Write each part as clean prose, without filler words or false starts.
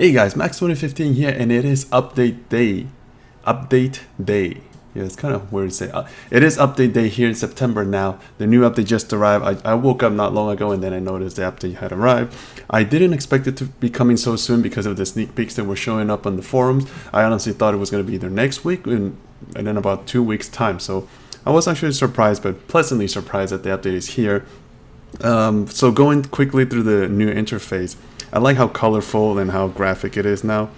Hey guys, Max 2015 here, and it is update day. Update day. Yeah, it's kind of weird to say. It is update day here in September now. The new update just arrived. I woke up not long ago and then I noticed the update had arrived. I didn't expect it to be coming so soon because of the sneak peeks that were showing up on the forums. I honestly thought it was going to be either next week and in about 2 weeks time. So I was actually surprised, but pleasantly surprised that the update is here. So going quickly through the new interface, I like how colorful and how graphic it is now.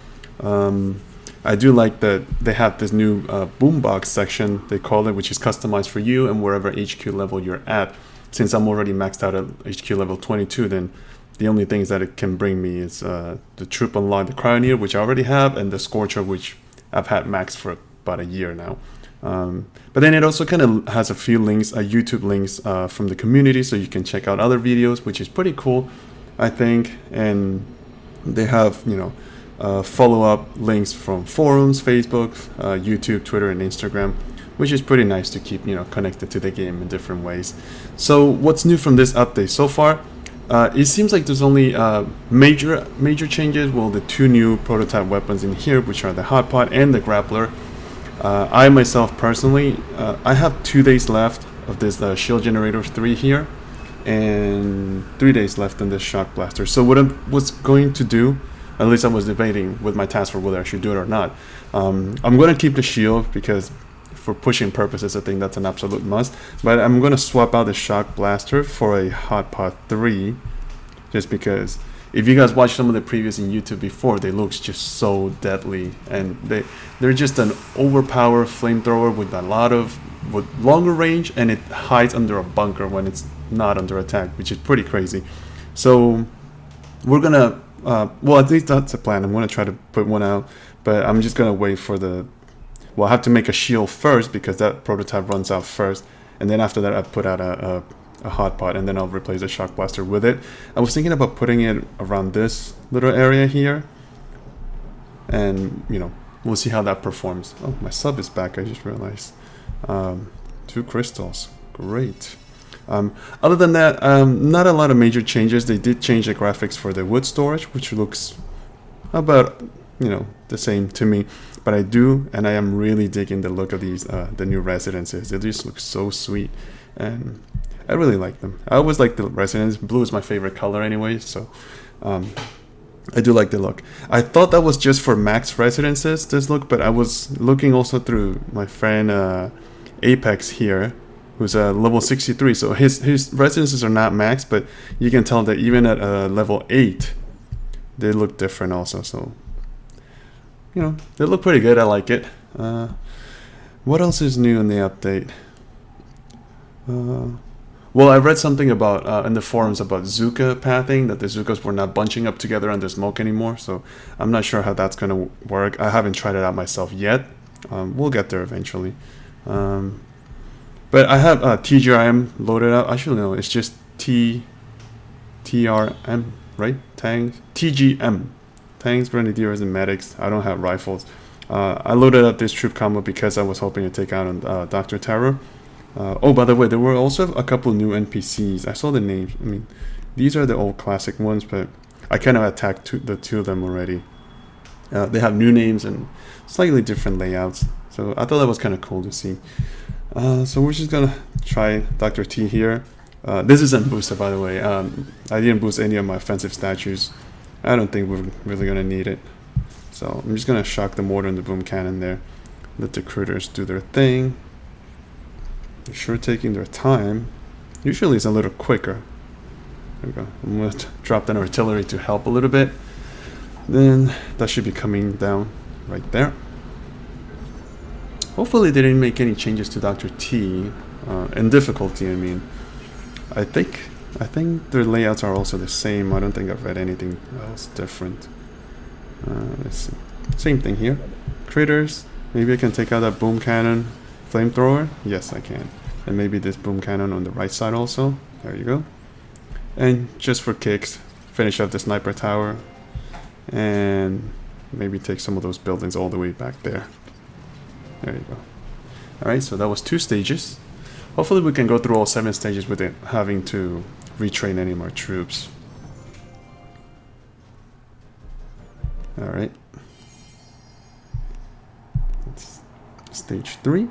I do like that they have this new boombox section, they call it, which is customized for you and wherever HQ level you're at. Since I'm already maxed out at HQ level 22, then the only things that it can bring me is the troop unlock, the Cryoneer, which I already have, and the Scorcher, which I've had maxed for about a year now. But then it also kind of has a few links, YouTube links from the community, so you can check out other videos, which is pretty cool, I think. And they have, follow-up links from forums, Facebook, YouTube, Twitter, and Instagram, which is pretty nice to keep, connected to the game in different ways. So what's new from this update so far? It seems like there's only major changes. Well, the two new prototype weapons in here, which are the hot pot and the grappler. I myself personally, I have 2 days left of this shield generator 3 here, and 3 days left on this shock blaster. So what I was going to do, at least I was debating with my task for whether I should do it or not. I'm going to keep the shield because for pushing purposes I think that's an absolute must, but I'm going to swap out the shock blaster for a hot pot 3 just because if you guys watched some of the previews in YouTube before, they look just so deadly, and they're just an overpowered flamethrower with longer range, and it hides under a bunker when it's not under attack, which is pretty crazy. So we're gonna well, at least that's the plan. I'm gonna try to put one out, but I'm just gonna wait for I have to make a shield first because that prototype runs out first, and then after that I put out a hot pot, and then I'll replace the shock blaster with it. I was thinking about putting it around this little area here, and we'll see how that performs. Oh, my sub is back, I just realized. 2 crystals, great. Other than that, not a lot of major changes. They did change the graphics for the wood storage, which looks about the same to me, but I am really digging the look of these the new residences. They just look so sweet, and I really like them. I always like the residence. Blue is my favorite color anyway, so I do like the look. I thought that was just for max residences, this look, but I was looking also through my friend Apex here, who's level 63, so his residences are not max, but you can tell that even at level 8 they look different also, so they look pretty good. I like it. What else is new in the update? Well, I read something about in the forums about Zuka pathing, that the Zukas were not bunching up together under smoke anymore, so I'm not sure how that's going to work. I haven't tried it out myself yet. We'll get there eventually. But I have TGRM loaded up. Actually, no, it's just TRM, right? Tanks. TGM. Tanks, grenadiers, and medics. I don't have rifles. I loaded up this troop combo because I was hoping to take out Dr. Terror. Oh, by the way, there were also a couple new NPCs. I saw the names. I mean, these are the old classic ones, but I kind of attacked the 2 of them already. They have new names and slightly different layouts, so I thought that was kind of cool to see. So we're just gonna try Dr. T here. This isn't boosted, by the way. I didn't boost any of my offensive statues. I don't think we're really gonna need it. So I'm just gonna shock the mortar and the boom cannon there. Let the critters do their thing. They're sure taking their time. Usually it's a little quicker. There we go. I'm going to drop down artillery to help a little bit. Then that should be coming down right there. Hopefully they didn't make any changes to Dr. T. In difficulty, I mean. I think their layouts are also the same. I don't think I've read anything else different. Let's see. Same thing here. Critters. Maybe I can take out that boom cannon. Flamethrower? Yes, I can. And maybe this boom cannon on the right side also. There you go. And just for kicks, finish up the sniper tower. And maybe take some of those buildings all the way back there. There you go. Alright, so that was 2 stages. Hopefully we can go through all 7 stages without having to retrain any more troops. Alright. It's stage 3.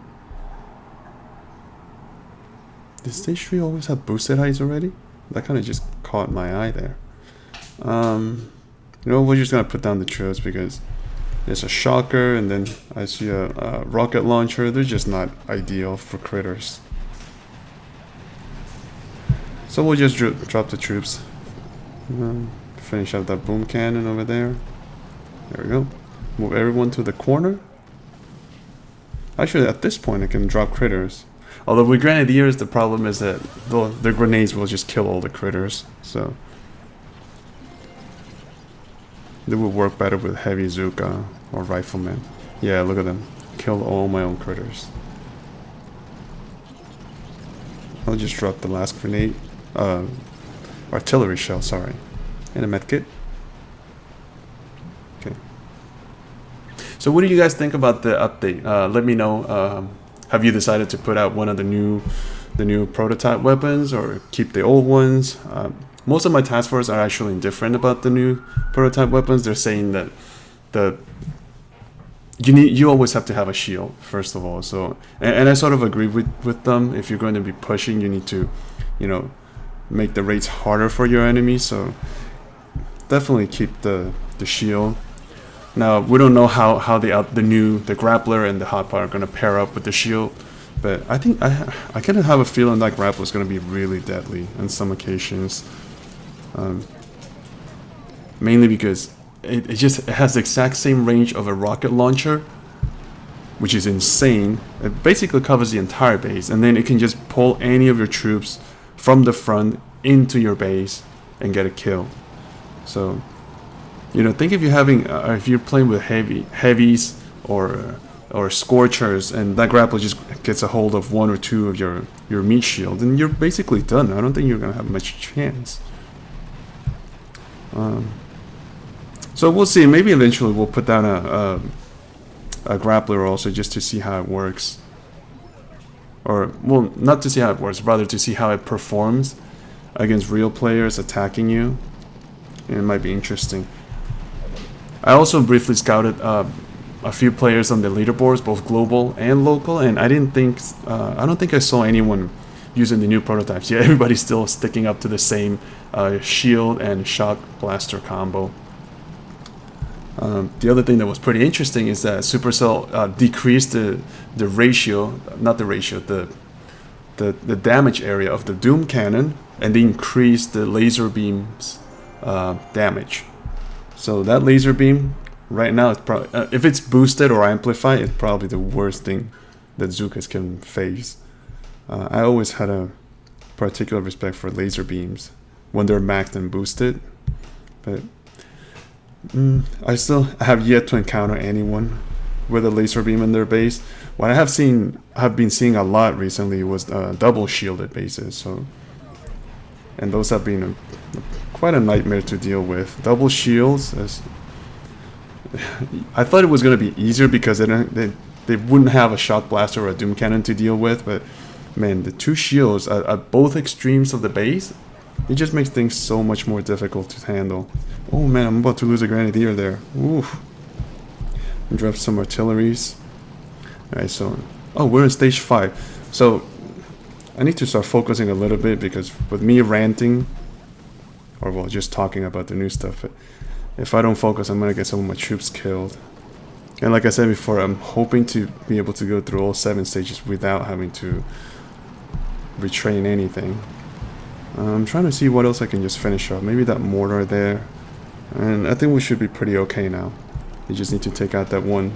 Did stage 3 always have boosted heights already? That kind of just caught my eye there. You know, we're just gonna put down the troops because there's a shocker and then I see a rocket launcher. They're just not ideal for critters. So we'll just drop the troops. Finish up that boom cannon over there. There we go. Move everyone to the corner. Actually, at this point, I can drop critters. Although with grenadiers, the problem is that the grenades will just kill all the critters. So they will work better with heavy Zuka or riflemen. Yeah, look at them. Killed all my own critters. I'll just drop the last grenade. Artillery shell, sorry. And a medkit. Okay. So what do you guys think about the update? Let me know. Have you decided to put out one of the new prototype weapons or keep the old ones? Most of my task force are actually indifferent about the new prototype weapons. They're saying that you always have to have a shield first of all. So and I sort of agree with them. If you're going to be pushing, you need to, you know, make the raids harder for your enemies. So definitely keep the shield. Now we don't know how the grappler and the hotpot are going to pair up with the shield. But I think I kind of have a feeling that grappler is going to be really deadly on some occasions. Mainly because it has the exact same range of a rocket launcher, which is insane. It basically covers the entire base, and then it can just pull any of your troops from the front into your base and get a kill. So, you know, think if you're having if you're playing with heavies or scorchers, and that grapple just gets a hold of one or two of your meat shield, and you're basically done. I don't think you're gonna have much chance. So we'll see. Maybe eventually we'll put down a grappler also, just to see how it works. Or, well, not to see how it works, rather to see how it performs against real players attacking you. And it might be interesting. I also briefly scouted a few players on the leaderboards, both global and local, and I don't think I saw anyone using the new prototypes. Yeah, everybody's still sticking up to the same shield and shock blaster combo. The other thing that was pretty interesting is that Supercell decreased the ratio, not the ratio, the damage area of the Doom Cannon, and they increased the laser beam's damage. So that laser beam right now, it's probably if it's boosted or amplified, it's probably the worst thing that Zukas can face. I always had a particular respect for laser beams when they're maxed and boosted, but I still have yet to encounter anyone with a laser beam in their base. What I have been seeing a lot recently was double shielded bases. So, and those have been quite a nightmare to deal with. Double shields, I thought it was going to be easier because they wouldn't have a shock blaster or a doom cannon to deal with, but man, the two shields at both extremes of the base, it just makes things so much more difficult to handle. Oh man, I'm about to lose a grenadier there. Oof. Drop some artilleries. Alright, so we're in stage 5. So I need to start focusing a little bit, because with me ranting, or well, just talking about the new stuff, if I don't focus, I'm gonna get some of my troops killed. And like I said before, I'm hoping to be able to go through all 7 stages without having to retrain anything. I'm trying to see what else I can just finish up. Maybe that mortar there. And I think we should be pretty okay now. You just need to take out that one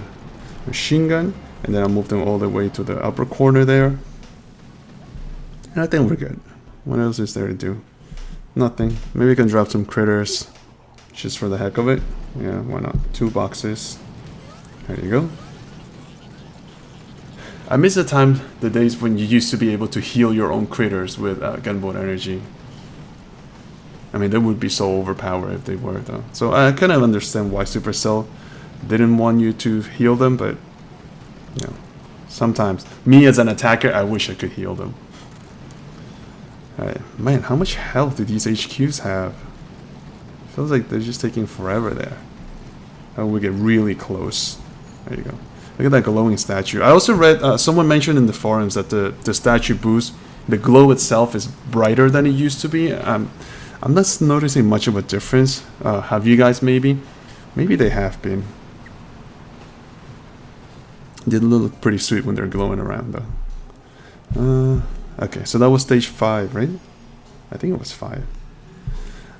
machine gun, and then I'll move them all the way to the upper corner there. And I think we're good. What else is there to do? Nothing. Maybe we can drop some critters just for the heck of it. Yeah, why not? 2 boxes. There you go. I miss the days when you used to be able to heal your own critters with gunboat energy. I mean, they would be so overpowered if they were, though. So I kind of understand why Supercell didn't want you to heal them, but you know, sometimes me as an attacker, I wish I could heal them. Alright, man, how much health do these HQs have? Feels like they're just taking forever there. How we get really close. There you go. Look at that glowing statue. I also read, someone mentioned in the forums that the statue boost, the glow itself is brighter than it used to be. I'm not noticing much of a difference. Have you guys maybe? Maybe they have been. They look pretty sweet when they're glowing around though. Okay, so that was stage 5, right? I think it was 5.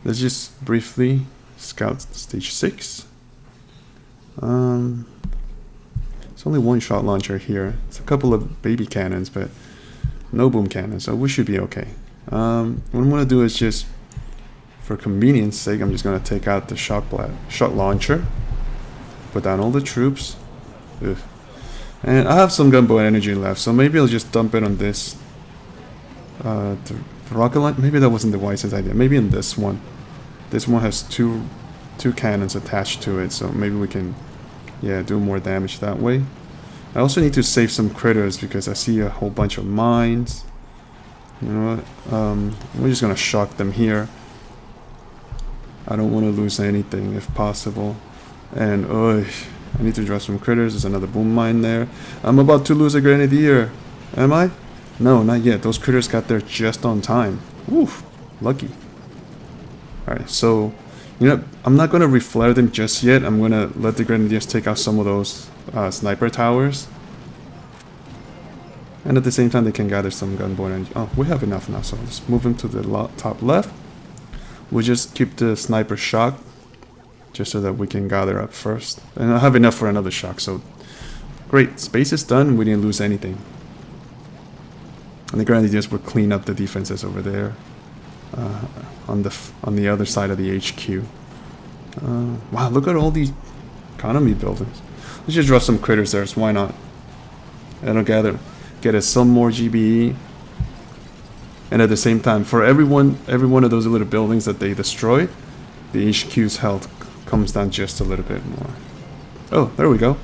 Let's just briefly scout stage 6. It's only one shot launcher here. It's a couple of baby cannons, but no boom cannons, so we should be okay. What I'm gonna do is just, for convenience sake, I'm just gonna take out the shot launcher, put down all the troops. Ugh. And I have some gunboat energy left, so maybe I'll just dump it on this. The rocket launcher, maybe that wasn't the wisest idea. Maybe in this one. This one has two cannons attached to it, so maybe we can, yeah, do more damage that way. I also need to save some critters because I see a whole bunch of mines. You know what? We're just gonna shock them here. I don't want to lose anything if possible. And I need to draw some critters. There's another boom mine there. I'm about to lose a grenadier. Am I? No, not yet. Those critters got there just on time. Oof, lucky. Alright, so, you know, I'm not going to reflare them just yet. I'm going to let the grenadiers take out some of those sniper towers. And at the same time, they can gather some gunboat energy. Oh, we have enough now, so let's move them to the top left. We'll just keep the sniper shock, just so that we can gather up first. And I have enough for another shock, so great. Space is done. We didn't lose anything. And the grenadiers will clean up the defenses over there on the other side of the HQ. Wow, look at all these economy buildings. Let's just draw some critters there, so why not? And I'll get us some more GBE. And at the same time, for every one of those little buildings that they destroy, the HQ's health comes down just a little bit more. Oh, there we go.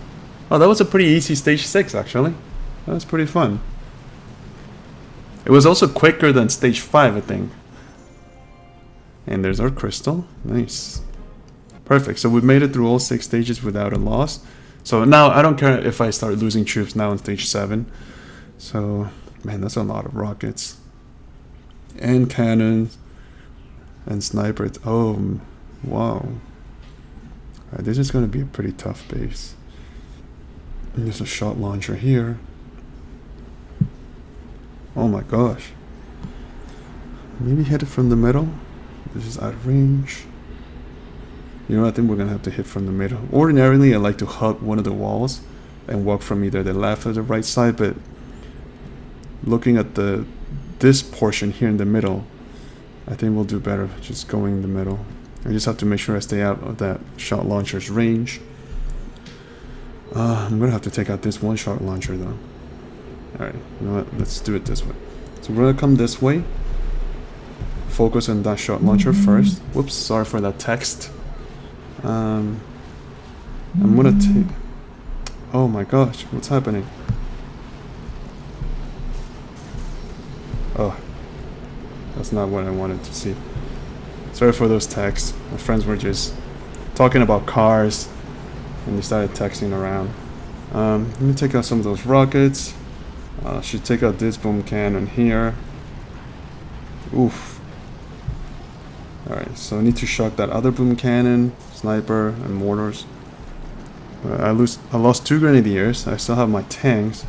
Oh, that was a pretty easy stage 6, actually. That was pretty fun. It was also quicker than stage 5, I think. And there's our crystal. Nice. Perfect. So we've made it through all 6 stages without a loss. So now I don't care if I start losing troops now in stage 7. So, man, that's a lot of rockets. And cannons. And snipers. Oh, wow. Alright, this is going to be a pretty tough base. And there's a shot launcher here. Oh my gosh. Maybe hit it from the middle. This is out of range. You know, I think we're going to have to hit from the middle. Ordinarily, I like to hug one of the walls and walk from either the left or the right side, but looking at this portion here in the middle, I think we'll do better just going in the middle. I just have to make sure I stay out of that shot launcher's range. I'm going to have to take out this one shot launcher though. Alright, you know what? Let's do it this way. So we're going to come this way. Focus on that shot launcher first. Whoops, sorry for that text. I'm going to take... Oh my gosh, what's happening? Oh, that's not what I wanted to see. Sorry for those texts. My friends were just talking about cars and they started texting around. Let me take out some of those rockets. Should take out this boom cannon here. Oof. Alright, so I need to shock that other boom cannon, sniper, and mortars. I lost 2 grenadiers. I still have my tanks.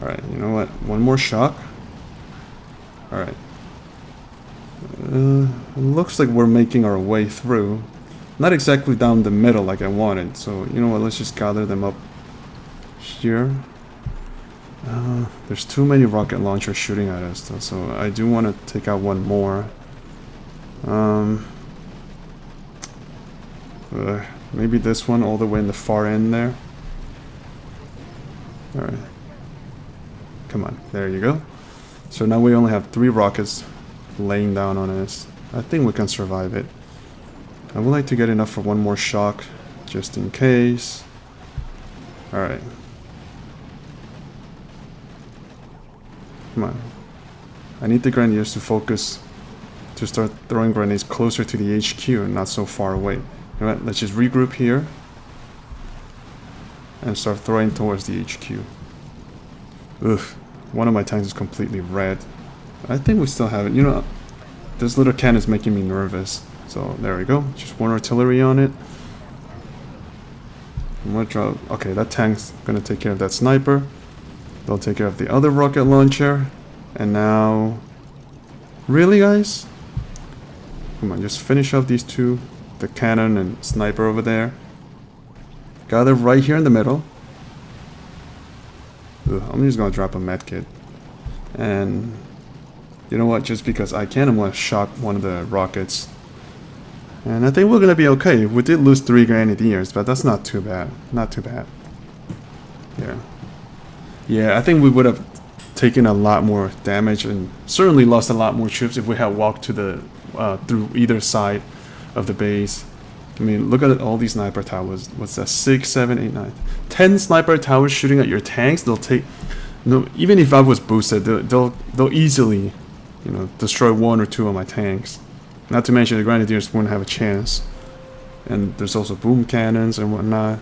Alright, you know what? One more shock. Alright. It looks like we're making our way through. Not exactly down the middle like I wanted. So, you know what? Let's just gather them up here. There's too many rocket launchers shooting at us though, so I do want to take out one more. Maybe this one all the way in the far end there. Alright. Come on, there you go. So now we only have 3 rockets laying down on us. I think we can survive it. I would like to get enough for one more shock, just in case. Alright. Come on. I need the grenadiers to focus to start throwing grenades closer to the HQ and not so far away. Alright, let's just regroup here and start throwing towards the HQ. Ugh, one of my tanks is completely red. I think we still have it. You know, this little cannon is making me nervous. So there we go. Just one artillery on it. I'm gonna drop. Okay, that tank's gonna take care of that sniper. They'll take care of the other rocket launcher. And now, really, guys? Come on, just finish off these two, the cannon and sniper over there. Gather right here in the middle. Ugh, I'm just gonna drop a medkit. And you know what? Just because I can, I'm gonna shock one of the rockets. And I think we're gonna be okay. We did lose 3 grenadiers, but that's not too bad. Not too bad. Yeah. Yeah, I think we would have taken a lot more damage and certainly lost a lot more troops if we had walked to the through either side of the base. I mean, look at all these sniper towers. What's that? 6, 7, 8, 9, 10 sniper towers shooting at your tanks. They'll take. No, even if I was boosted, they'll easily, you know, destroy 1 or 2 of my tanks. Not to mention the grenadiers wouldn't have a chance. And there's also boom cannons and whatnot.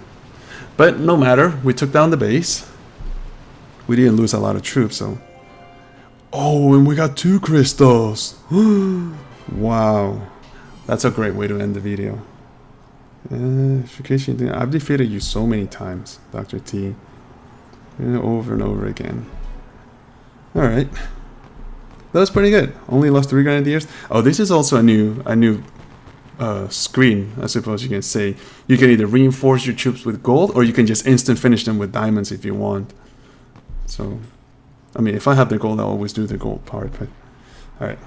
But no matter, we took down the base. We didn't lose a lot of troops, so. Oh, and we got 2 crystals. Wow, that's a great way to end the video. I've defeated you so many times, Dr. T. Over and over again. Alright. That was pretty good. Only lost 3 grenadiers. Oh, this is also a new screen, I suppose you can say. You can either reinforce your troops with gold, or you can just instant finish them with diamonds if you want. So, I mean, if I have the gold, I'll always do the gold part. But alright.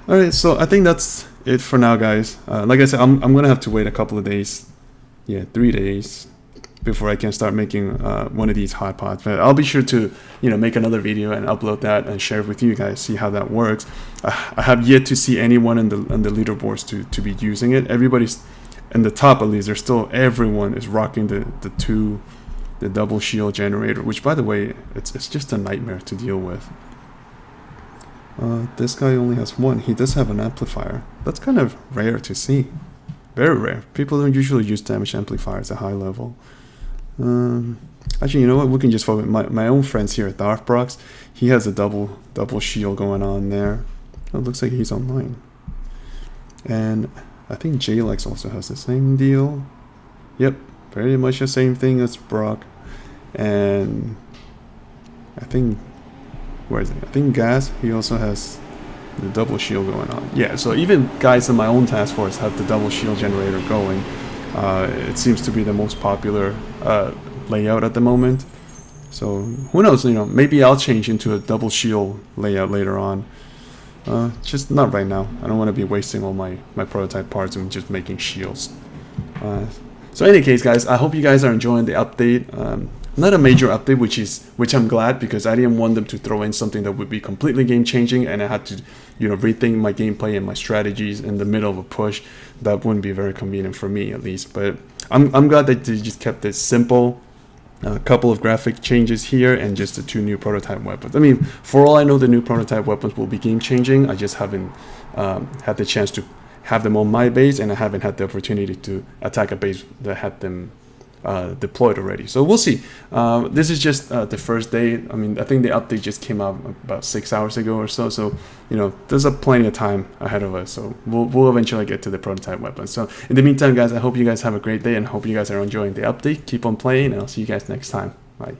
Alright, so I think that's it for now, guys. Like I said, I'm gonna have to wait a couple of days. Yeah, 3 days before I can start making one of these hot pots. But I'll be sure to, you know, make another video and upload that and share it with you guys, see how that works. I have yet to see anyone in the leaderboards to be using it. Everybody's in the top, at least. There's still, everyone is rocking the double shield generator, which, by the way, it's just a nightmare to deal with. This guy only has 1. He does have an amplifier. That's kind of rare to see. Very rare. People don't usually use damage amplifiers at high level. Actually, you know what? We can just focus. My own friends here at Darthbrox, he has a double shield going on there. Oh, it looks like he's online. And I think Jalex also has the same deal. Yep, very much the same thing as Brock. And I think, where is it? I think Gas, he also has the double shield going on. Yeah, so even guys in my own task force have the double shield generator going. It seems to be the most popular layout at the moment. So who knows, you know, maybe I'll change into a double shield layout later on. Just not right now. I don't want to be wasting all my prototype parts and just making shields. So in any case, guys, I hope you guys are enjoying the update. Not a major update, which I'm glad, because I didn't want them to throw in something that would be completely game changing, and I had to, you know, rethink my gameplay and my strategies in the middle of a push. That wouldn't be very convenient for me, at least. But I'm glad that they just kept it simple. A couple of graphic changes here and just the 2 new prototype weapons. I mean, for all I know, the new prototype weapons will be game changing. I just haven't had the chance to have them on my base, and I haven't had the opportunity to attack a base that had them deployed already. So we'll see. This is just the first day. I mean, I think the update just came out about 6 hours ago or so. So, you know, there's plenty of time ahead of us. So we'll eventually get to the prototype weapons. So in the meantime, guys, I hope you guys have a great day and hope you guys are enjoying the update. Keep on playing, and I'll see you guys next time. Bye.